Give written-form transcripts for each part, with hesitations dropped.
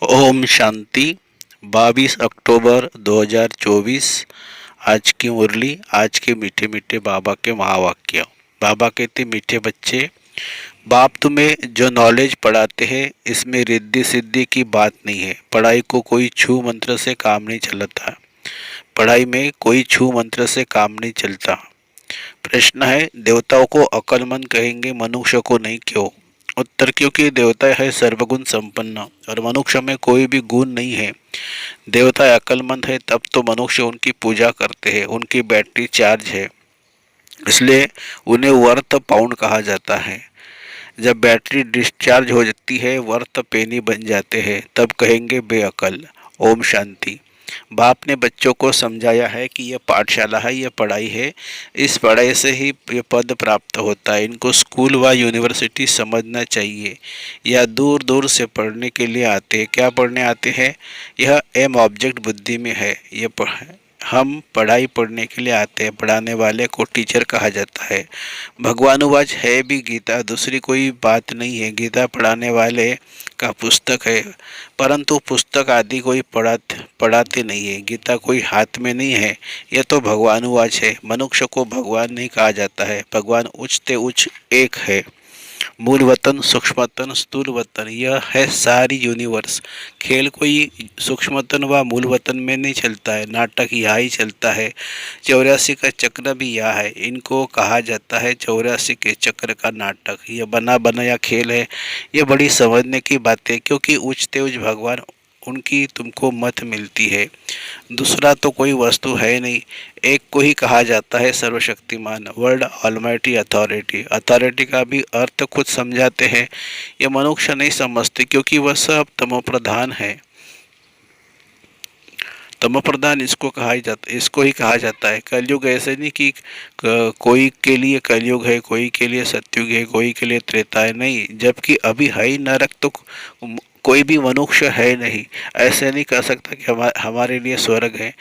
ओम शांति। 22 अक्टूबर 2024। आज की मुरली, आज के मीठे मीठे बाबा के महावाक्य। बाबा कहते, मीठे बच्चे, बाप तुम्हें जो नॉलेज पढ़ाते हैं इसमें रिद्धि सिद्धि की बात नहीं है। पढ़ाई को कोई छू मंत्र से काम नहीं चलता। पढ़ाई में कोई छू मंत्र से काम नहीं चलता। प्रश्न है, देवताओं को अक्लमंद कहेंगे, मनुष्य को नहीं, क्यों? उत्तर, क्योंकि देवता है सर्वगुण संपन्न और मनुष्य में कोई भी गुण नहीं है। देवता अक्लमंद है तब तो मनुष्य उनकी पूजा करते हैं, उनकी बैटरी चार्ज है, इसलिए उन्हें वर्थ पाउंड कहा जाता है। जब बैटरी डिस्चार्ज हो जाती है, वर्थ पेनी बन जाते हैं, तब कहेंगे बेअकल। ओम शांति। बाप ने बच्चों को समझाया है कि यह पाठशाला है, यह पढ़ाई है, इस पढ़ाई से ही ये पद प्राप्त होता है। इनको स्कूल व यूनिवर्सिटी समझना चाहिए। यह दूर दूर से पढ़ने के लिए आते हैं। क्या पढ़ने आते हैं? यह एम ऑब्जेक्ट बुद्धि में है। हम पढ़ाई पढ़ने के लिए आते हैं। पढ़ाने वाले को टीचर कहा जाता है। भगवानुवाच है भी गीता, दूसरी कोई बात नहीं है। गीता पढ़ाने वाले का पुस्तक है, परंतु पुस्तक आदि कोई पढ़ाते नहीं है। गीता कोई हाथ में नहीं है। यह तो भगवानुवाच है। मनुष्य को भगवान नहीं कहा जाता है। भगवान उच्च ते उच्च एक है। मूल वतन, सूक्ष्म वतन, स्थूल वतन, यह है सारी यूनिवर्स। खेल कोई सूक्ष्म वतन व मूल वतन में नहीं चलता है। नाटक यहाँ ही चलता है। 84 का चक्र भी यह है। इनको कहा जाता है 84 के चक्र का नाटक। यह बना बनाया खेल है। ये बड़ी समझने की बात है, क्योंकि उच्च ते उच्च भगवान, उनकी तुमको मत मिलती है। दूसरा तो कोई वस्तु है नहीं। एक को ही कहा जाता है सर्वशक्तिमान, वर्ल्ड ऑलमाइटी अथॉरिटी। अथॉरिटी का भी अर्थ खुद समझाते हैं। ये मनुष्य नहीं समझते, क्योंकि वह सब तमोप्रधान है। तमोप्रधान इसको ही कहा जाता है। कलयुग ऐसे नहीं कि कोई के लिए कलयुग है, कोई के लिए सतयुग है, कोई के लिए त्रेता है, नहीं। जबकि अभी है ही नरक, तो कोई भी मनुष्य है नहीं। ऐसे नहीं कह सकता कि हमारे लिए स्वर्ग है,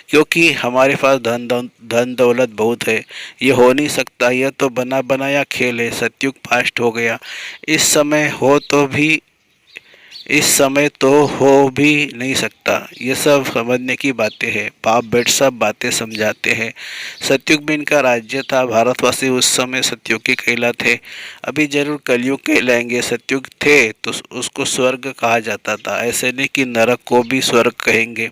क्योंकि हमारे पास धन दौलत बहुत है। ये हो नहीं सकता। यह तो बना बनाया खेल है। सतयुग पास्ट हो गया। इस समय हो तो भी इस समय तो हो भी नहीं सकता। ये सब समझने की बातें हैं। बाप बेट सब बातें समझाते हैं। सतयुग में इनका राज्य था। भारतवासी उस समय सतयुगी कहलाते थे। अभी जरूर कलयुग कहलाएंगे। सतयुग थे तो उसको स्वर्ग कहा जाता था। ऐसे नहीं कि नरक को भी स्वर्ग कहेंगे।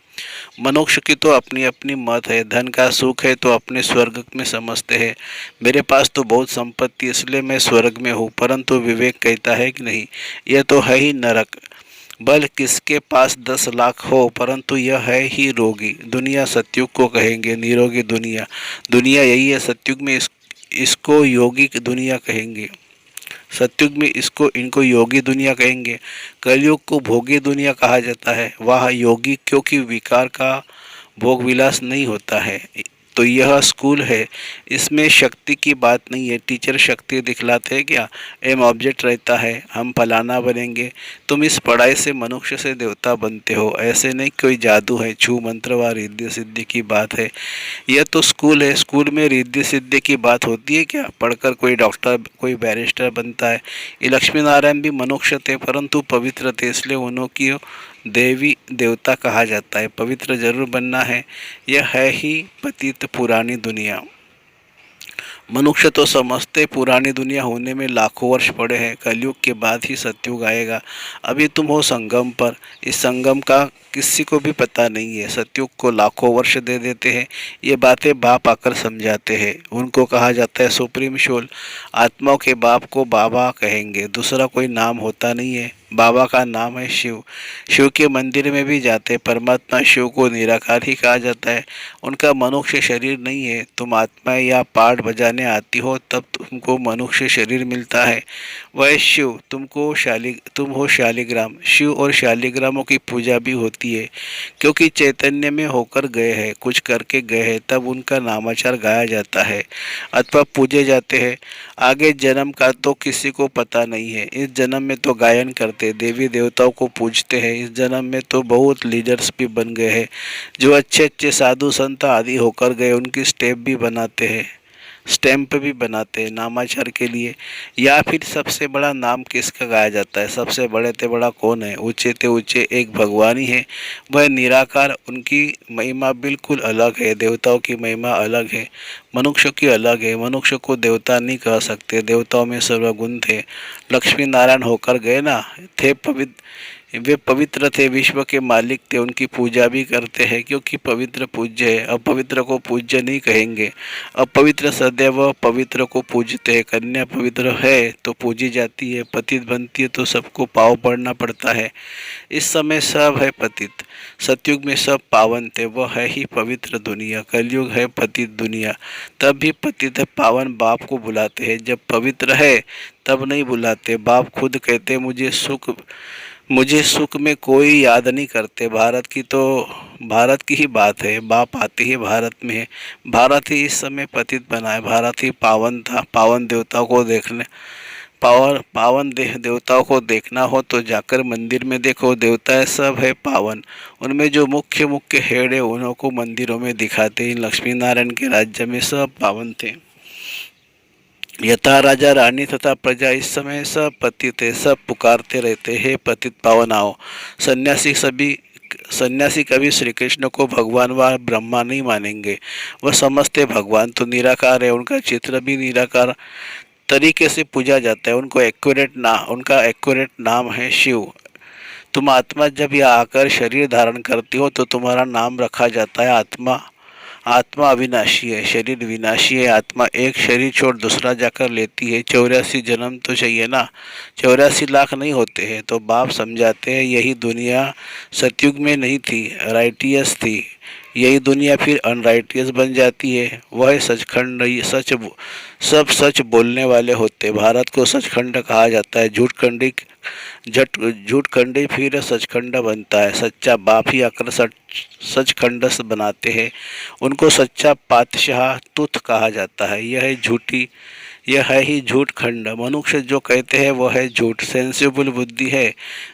मनुष्य की तो अपनी अपनी मत है। धन का सुख है तो अपने स्वर्ग में समझते हैं। मेरे पास तो बहुत संपत्ति, इसलिए मैं स्वर्ग में हूँ। परंतु विवेक कहता है कि नहीं, यह तो है ही नरक। बल किसके पास 10 लाख हो, परंतु यह है ही रोगी। दुनिया सतयुग को कहेंगे निरोगी दुनिया। दुनिया यही है। सतयुग में इसको योगी की दुनिया कहेंगे। सतयुग में इनको योगी दुनिया कहेंगे। कलयुग को भोगी दुनिया कहा जाता है। वह योगी, क्योंकि विकार का भोग विलास नहीं होता है। तो यह स्कूल है। इसमें शक्ति की बात नहीं है। टीचर शक्ति दिखलाते हैं क्या? एम ऑब्जेक्ट रहता है, हम फलाना बनेंगे। तुम इस पढ़ाई से मनुष्य से देवता बनते हो। ऐसे नहीं कोई जादू है, छू मंत्र व रिद्धि सिद्धि की बात है। यह तो स्कूल है। स्कूल में रिद्धि सिद्धि की बात होती है क्या? पढ़कर कोई डॉक्टर, कोई बैरिस्टर बनता है। ये लक्ष्मी नारायण भी मनुष्य थे, परंतु पवित्र थे, इसलिए उन्होंने देवी देवता कहा जाता है। पवित्र जरूर बनना है। यह है ही पतित पुरानी दुनिया। मनुष्य तो समझते पुरानी दुनिया होने में लाखों वर्ष पड़े हैं। कलयुग के बाद ही सतयुग आएगा। अभी तुम हो संगम पर। इस संगम का किसी को भी पता नहीं है। सतयुग को लाखों वर्ष दे देते हैं। ये बातें बाप आकर समझाते हैं। उनको कहा जाता है सुप्रीम सोल। आत्माओं के बाप को बाबा कहेंगे। दूसरा कोई नाम होता नहीं है। बाबा का नाम है शिव। शिव के मंदिर में भी जाते। परमात्मा शिव को निराकार ही कहा जाता है। उनका मनुष्य शरीर नहीं है। तुम आत्मा या पाठ बजाने आती हो तब तुमको मनुष्य शरीर मिलता है। वह शिव, तुम हो शालिग्राम। शिव और शालिग्रामों की पूजा भी होती है, क्योंकि चैतन्य में होकर गए हैं, कुछ करके गए हैं, तब उनका नामाचार गाया जाता है अथवा पूजे जाते हैं। आगे जन्म का तो किसी को पता नहीं है। इस जन्म में तो गायन करते, देवी देवताओं को पूजते हैं। इस जन्म में तो बहुत लीडर्स भी बन गए हैं। जो अच्छे अच्छे साधु संत आदि होकर गए, उनकी स्टेप भी बनाते हैं। स्टैंप भी बनाते हैं नामाचार के लिए। या फिर सबसे बड़ा नाम किसका गाया जाता है, सबसे बड़े ते बड़ा कौन है, ऊंचे ते ऊंचे एक भगवान ही है, वह निराकार। उनकी महिमा बिल्कुल अलग है, देवताओं की महिमा अलग है, मनुष्य की अलग है। मनुष्य को देवता नहीं कह सकते, देवताओं में सर्वगुण थे। लक्ष्मी नारायण होकर गए ना, थे पवित्र, वे पवित्र थे, विश्व के मालिक थे, उनकी पूजा भी करते हैं क्योंकि पवित्र पूज्य है। अपवित्र को पूज्य नहीं कहेंगे, अपवित्र सदैव पवित्र को पूजते हैं। कन्या पवित्र है तो पूजी जाती है, पतित बनती है तो सबको पाव पड़ना पड़ता है। इस समय सब है पतित, सतयुग में सब पावन थे, वह है ही पवित्र दुनिया। कलयुग है पतित दुनिया, तब भी पतित है पावन बाप को बुलाते हैं। जब पवित्र है तब नहीं बुलाते, बाप खुद कहते मुझे सुख में कोई याद नहीं करते। भारत की ही बात है, बाप आते ही भारत में है। भारत ही इस समय पतित बना है, भारत ही पावन था। पावन देवताओं को देखना हो तो जाकर मंदिर में देखो, देवता सब है पावन। उनमें जो मुख्य मुख्य हेड है उन्हों को मंदिरों में दिखाते हैं। लक्ष्मी नारायण के राज्य में सब पावन थे। यथा राजा रानी तथा प्रजा इस समय सब पतित थे, सब पुकारते रहते हे पतित पावन आओ। सन्यासी कभी श्री कृष्ण को भगवान व ब्रह्मा नहीं मानेंगे, वह समझते भगवान तो निराकार है, उनका चित्र भी निराकार तरीके से पूजा जाता है। उनका एक्यूरेट नाम है शिव। तुम आत्मा जब यहाँ आकर शरीर धारण करती हो तो तुम्हारा नाम रखा जाता है आत्मा। आत्मा अविनाशी है, शरीर विनाशी है। आत्मा एक शरीर छोड़ दूसरा जाकर लेती है। 84 जन्म तो चाहिए ना, 84 लाख नहीं होते हैं। तो बाप समझाते हैं यही दुनिया सतयुग में नहीं थी, राइटियस थी, यही दुनिया फिर अनराइटियस बन जाती है। वह सचखंड, सब सच बोलने वाले होते। भारत को सचखंड कहा जाता है। झूठखंडी फिर सचखंड बनता है। सच्चा बाप ही आकर सचखंड बनाते हैं। उनको सच्चा पातशाह तुत कहा जाता है। यह है ही झूठ खंड। मनुष्य जो कहते हैं वह है झूठ। सेंसिबल बुद्धि है।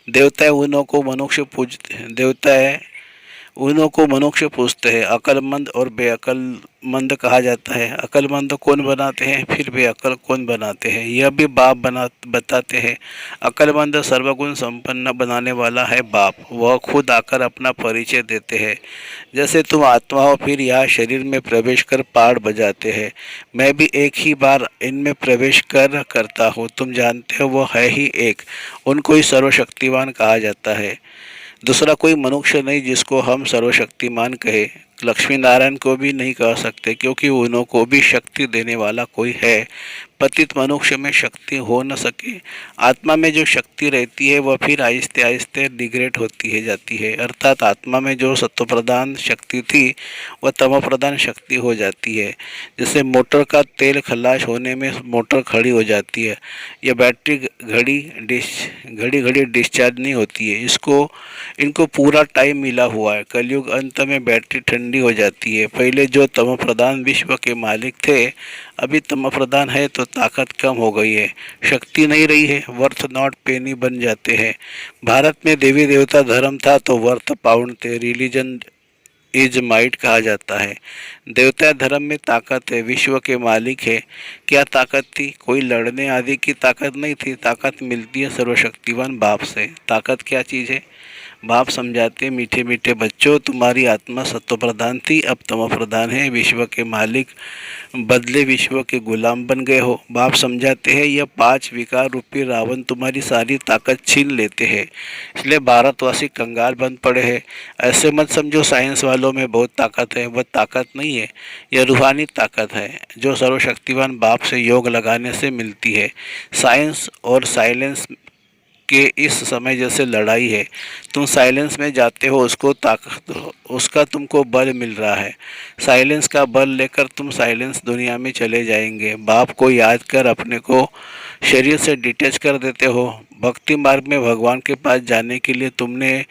देवता उन्हों को मनुष्य पूजते हैं, उन्हों को मनुष्य पूछते हैं। अकलमंद और बेअकलमंद कहा जाता है। अकलमंद कौन बनाते हैं, फिर बेअकल कौन बनाते हैं, यह भी बाप बताते हैं। अकलमंद सर्वगुण संपन्न बनाने वाला है बाप, वह खुद आकर अपना परिचय देते हैं। जैसे तुम आत्मा हो, फिर यहाँ शरीर में प्रवेश कर पाठ बजाते हैं। मैं भी एक ही बार इनमें प्रवेश करता हूँ। तुम जानते हो वह है ही एक, उनको ही सर्वशक्तिमान कहा जाता है। दूसरा कोई मनुष्य नहीं जिसको हम सर्वशक्तिमान कहे। लक्ष्मी नारायण को भी नहीं कह सकते क्योंकि उन्हों को भी शक्ति देने वाला कोई है। पतित मनुष्य में शक्ति हो न सके। आत्मा में जो शक्ति रहती है वह फिर आहिस्ते आहिस्ते डिग्रेड होती है जाती है। अर्थात आत्मा में जो सत्व प्रधान शक्ति थी वह तमो प्रधान शक्ति हो जाती है। जैसे मोटर का तेल खलास होने में मोटर खड़ी हो जाती है। यह बैटरी घड़ी घड़ी डिस्चार्ज नहीं होती है। इनको पूरा टाइम मिला हुआ है। कलयुग अंत में बैटरी ठंडी हो जाती है। पहले जो तमो प्रधान विश्व के मालिक थे, अभी तमो प्रधान है तो ताकत कम हो गई है, शक्ति नहीं रही है, वर्थ नॉट पेनी बन जाते हैं। भारत में देवी देवता धर्म था तो वर्थ पाउंड थे। रिलीजन इज माइट कहा जाता है। देवता धर्म में ताकत है, विश्व के मालिक है। क्या ताकत थी? कोई लड़ने आदि की ताकत नहीं थी। ताकत मिलती है सर्वशक्तिवान बाप से। ताकत क्या चीज़ है? बाप समझाते मीठे मीठे बच्चों, तुम्हारी आत्मा सत्व प्रधान थी, अब तमो प्रधान है। विश्व के मालिक बदले विश्व के गुलाम बन गए हो। बाप समझाते हैं यह 5 विकार रूपी रावण तुम्हारी सारी ताकत छीन लेते हैं, इसलिए भारतवासी कंगाल बन पड़े हैं। ऐसे मत समझो साइंस वालों में बहुत ताकत है, वह ताकत नहीं है, यह रूहानी ताकत है जो सर्वशक्तिवान बाप से योग लगाने से मिलती है। साइंस और साइलेंस के इस समय जैसे लड़ाई है, तुम साइलेंस में जाते हो, उसका तुमको बल मिल रहा है। साइलेंस का बल लेकर तुम साइलेंस दुनिया में चले जाएंगे। बाप को याद कर अपने को शरीर से डिटैच कर देते हो। भक्ति मार्ग में भगवान के पास जाने के लिए तुमने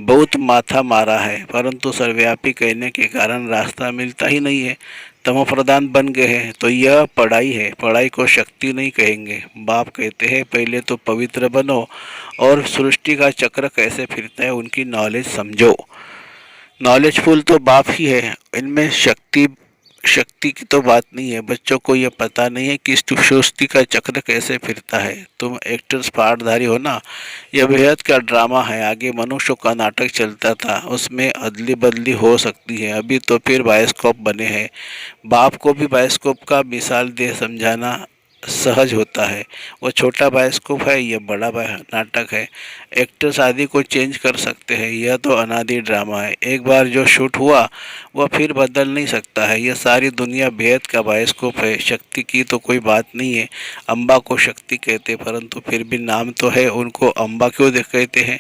बहुत माथा मारा है, परंतु सर्वव्यापी कहने के कारण रास्ता मिलता ही नहीं है। तमो प्रधान बन गए हैं तो यह पढ़ाई है, पढ़ाई को शक्ति नहीं कहेंगे। बाप कहते हैं पहले तो पवित्र बनो और सृष्टि का चक्र कैसे फिरता है उनकी नॉलेज समझो। नॉलेजफुल तो बाप ही है, इनमें शक्ति शक्ति की तो बात नहीं है, बच्चों को ये पता नहीं है कि सृष्टि का चक्र कैसे फिरता है। तुम एक्टर्स पार्टधारी हो ना। यह बेहद का ड्रामा है। आगे मनुष्यों का नाटक चलता था, उसमें अदली बदली हो सकती है। अभी तो फिर बायोस्कोप बने हैं। बाप को भी बायोस्कोप का मिसाल दे समझाना सहज होता है। वो छोटा बायोस्कोप है, यह बड़ा नाटक है। एक्टर्स आदि को चेंज कर सकते हैं, यह तो अनादि ड्रामा है। एक बार जो शूट हुआ वह फिर बदल नहीं सकता है। यह सारी दुनिया बेहद का बायोस्कोप है। शक्ति की तो कोई बात नहीं है। अम्बा को शक्ति कहते, परंतु फिर भी नाम तो है, उनको अम्बा क्यों कहते हैं?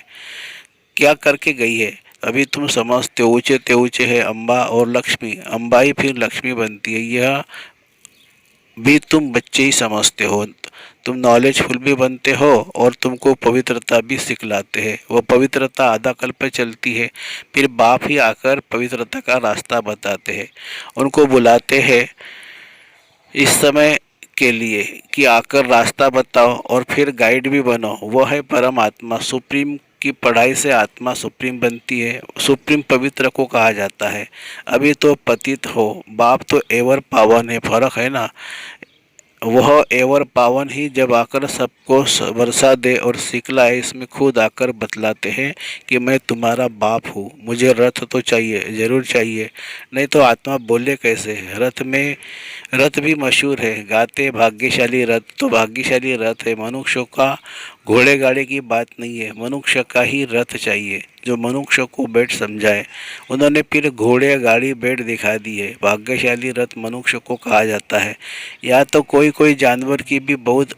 क्या करके गई है? अभी तुम समझते हो, ऊंचे ते ऊंचे है अम्बा और लक्ष्मी, अम्बा ही फिर लक्ष्मी बनती है। यह भी तुम बच्चे ही समझते हो। तुम नॉलेजफुल भी बनते हो और तुमको पवित्रता भी सिखलाते हैं। वो पवित्रता आधा कल पे चलती है, फिर बाप ही आकर पवित्रता का रास्ता बताते हैं। उनको बुलाते हैं इस समय के लिए कि आकर रास्ता बताओ और फिर गाइड भी बनो। वो है परम आत्मा। सुप्रीम की पढ़ाई से आत्मा सुप्रीम बनती है। सुप्रीम पवित्र को कहा जाता है। अभी तो पतित हो, बाप तो एवर पावन है। फर्क है ना। वह एवर पावन ही जब आकर सबको वर्षा दे और सिखलाए, इसमें खुद आकर बतलाते हैं कि मैं तुम्हारा बाप हूँ। मुझे रथ तो चाहिए, जरूर चाहिए, नहीं तो आत्मा बोले कैसे? रथ भी मशहूर है, गाते भाग्यशाली रथ। तो भाग्यशाली रथ है। मनुष्यों का घोड़े गाड़ी की बात नहीं है, मनुष्य का ही रथ चाहिए जो मनुष्य को बैठ समझाए। उन्होंने फिर घोड़े गाड़ी बैठ दिखा दी है। भाग्यशाली रथ मनुष्य को कहा जाता है। या तो कोई कोई जानवर की भी बहुत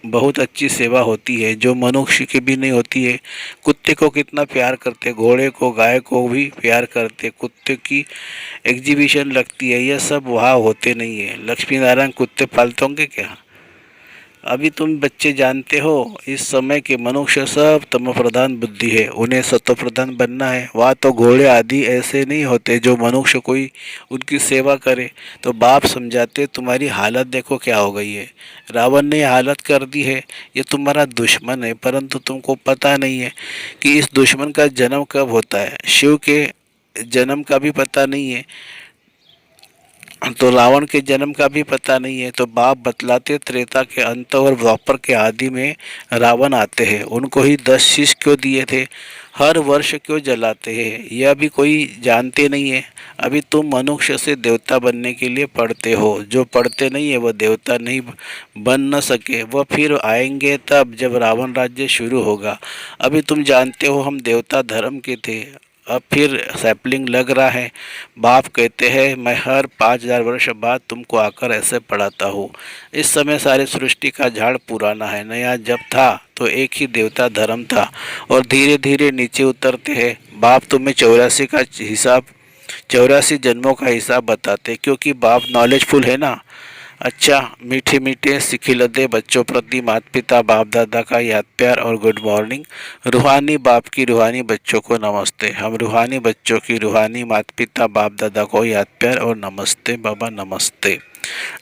बहुत अच्छी सेवा होती है जो मनुष्य की भी नहीं होती है। कुत्ते को कितना प्यार करते, घोड़े को गाय को भी प्यार करते। कुत्ते की एग्जीबिशन लगती है, यह सब वहाँ होते नहीं है। लक्ष्मी नारायण कुत्ते पालते होंगे क्या? अभी तुम बच्चे जानते हो इस समय के मनुष्य सब तम प्रधान बुद्धि है, उन्हें सत्व प्रधान बनना है। वह तो घोड़े आदि ऐसे नहीं होते जो मनुष्य कोई उनकी सेवा करे। तो बाप समझाते तुम्हारी हालत देखो क्या हो गई है। रावण ने हालत कर दी है। ये तुम्हारा दुश्मन है, परंतु तुमको पता नहीं है कि इस दुश्मन का जन्म कब होता है। शिव के जन्म का भी पता नहीं है, तो रावण के जन्म का भी पता नहीं है। तो बाप बतलाते त्रेता के अंत और द्वापर के आदि में रावण आते हैं। उनको ही 10 शीश क्यों दिए थे, हर वर्ष क्यों जलाते हैं, यह भी कोई जानते नहीं है। अभी तुम मनुष्य से देवता बनने के लिए पढ़ते हो। जो पढ़ते नहीं है वह देवता नहीं बन न सके। वह फिर आएंगे तब जब रावण राज्य शुरू होगा। अभी तुम जानते हो हम देवता धर्म के थे, अब फिर सैपलिंग लग रहा है। बाप कहते हैं मैं हर 5,000 वर्ष बाद तुमको आकर ऐसे पढ़ाता हूँ। इस समय सारी सृष्टि का झाड़ पुराना है, नया जब था तो एक ही देवता धर्म था और धीरे धीरे नीचे उतरते हैं। बाप तुम्हें 84 का हिसाब, 84 जन्मों का हिसाब बताते, क्योंकि बाप नॉलेजफुल है ना। अच्छा, मीठे मीठे सिखिलते बच्चों प्रति माता पिता बाप दादा का याद प्यार और गुड मॉर्निंग। रूहानी बाप की रूहानी बच्चों को नमस्ते। हम रूहानी बच्चों की रूहानी माता पिता बाप दादा को याद प्यार और नमस्ते बाबा नमस्ते।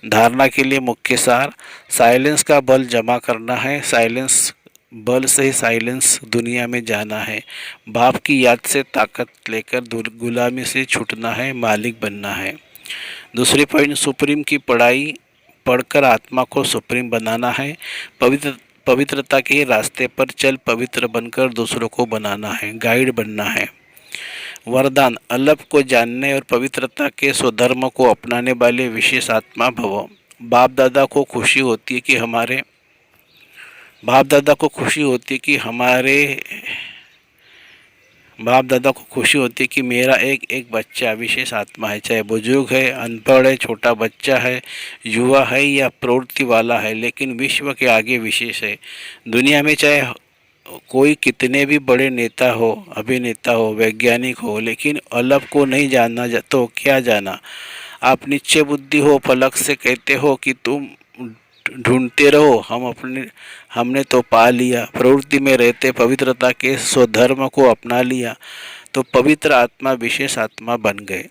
धारणा के लिए मुख्य सार, साइलेंस का बल जमा करना है। साइलेंस बल से ही साइलेंस दुनिया में जाना है। बाप की याद से ताकत लेकर गुलामी से छूटना है, मालिक बनना है। दूसरी पॉइंट, सुप्रीम की पढ़ाई पढ़कर आत्मा को सुप्रीम बनाना है। पवित्रता के रास्ते पर चल पवित्र बनकर दूसरों को बनाना है, गाइड बनना है। वरदान, अल्लाह को जानने और पवित्रता के स्वधर्म को अपनाने वाले विशेष आत्मा भव। बाप दादा को खुशी होती है कि हमारे बाप दादा को खुशी होती है कि हमारे बाप दादा को खुशी होती है कि मेरा एक एक बच्चा विशेष आत्मा है, चाहे बुजुर्ग है, अनपढ़ है, छोटा बच्चा है, युवा है या प्रवृत्ति वाला है, लेकिन विश्व के आगे विशेष है। दुनिया में चाहे कोई कितने भी बड़े नेता हो, अभिनेता हो, वैज्ञानिक हो, लेकिन अलग को नहीं जानना तो क्या जाना। आप निश्चय बुद्धि हो, फलक से कहते हो कि तुम ढूंढते रहो, हमने तो पा लिया। प्रवृत्ति में रहते पवित्रता के स्वधर्म को अपना लिया तो पवित्र आत्मा विशेष आत्मा बन गए।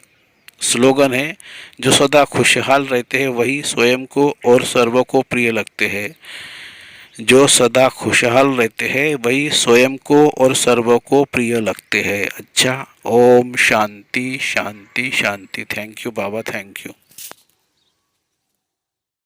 स्लोगन है, जो सदा खुशहाल रहते हैं वही स्वयं को और सर्व को प्रिय लगते हैं। जो सदा खुशहाल रहते हैं वही स्वयं को और सर्व को प्रिय लगते हैं। अच्छा, ओम शांति शांति शांति। थैंक यू बाबा, थैंक यू।